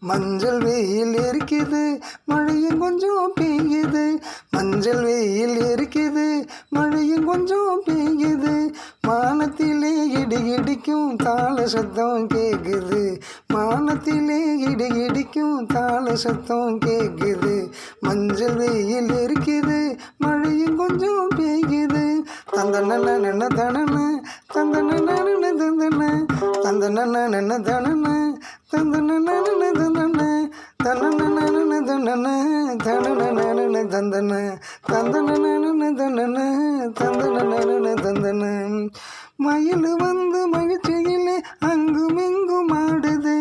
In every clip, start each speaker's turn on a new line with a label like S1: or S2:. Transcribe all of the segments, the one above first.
S1: மஞ்சள் வெயில் எரிக்குது மழையும் கொஞ்சம் பெய்யுது. மஞ்சள் வெயில் எரிக்குது மழையும் கொஞ்சம் பெய்யுது. வானத்திலே இடி இடிக்கும் தாள சத்தம் கேட்குது. வானத்திலே இடி இடிக்கும் தாள சத்தம் கேட்குது. மஞ்சள் வெயில் எரிக்குது மழையும் கொஞ்சம் பெய்யுது. தந்தன நன்ன தனன தந்தன நன தந்தன தந்தன நன்ன தனன தந்தன நன தந்தன தனன நன தந்தன தனன நன தந்தன தந்தன நன தந்தன தந்தன நன தந்தன. மயில் வந்து மகிழ்ச்சியிலே அங்கும் இங்கும் ஆடுது.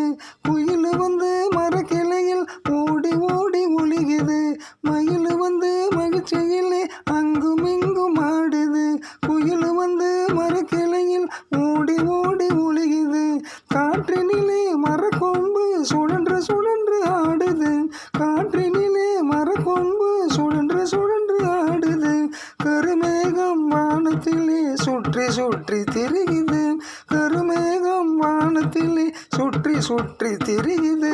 S1: குயில் வந்து மரக்கிளையில் ஓடி ஓடி ஒளிகுது. மயில் வந்து மகிழ்ச்சியிலே அங்கும் இங்கும் ஆடுது. குயில் வந்து மரக்கிளையில் ஓடி ஓடி ஒளிகுது. காற்றினிலே மரக்கொம்பு சுழன்று சுழன்று ஆடுது. காற்றினிலே மரக்கொம்பு சுழன்று சுழன்று ஆடுது. கருமேகம் வானத்திலே சுற்றி சுற்றி திரியுது. கருமேகம் வானத்திலே சுற்றி சுற்றி திரியுது.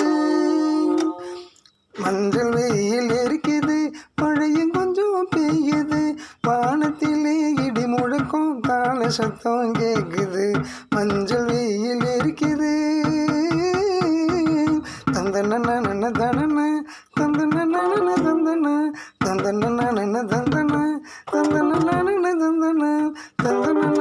S1: மஞ்சள் வெயில் எரிக்குது மழையும் கொஞ்சம் பெய்யுது. வானத்திலே இடி முழக்கம் தாள சத்தம் கேட்குது. மஞ்சள் வெயில் எரிக்குது. தந்தன நன தனன தந்தன நன தந்தன தந்தன நன தந்தன தந்தன நன தந்தன தந்தன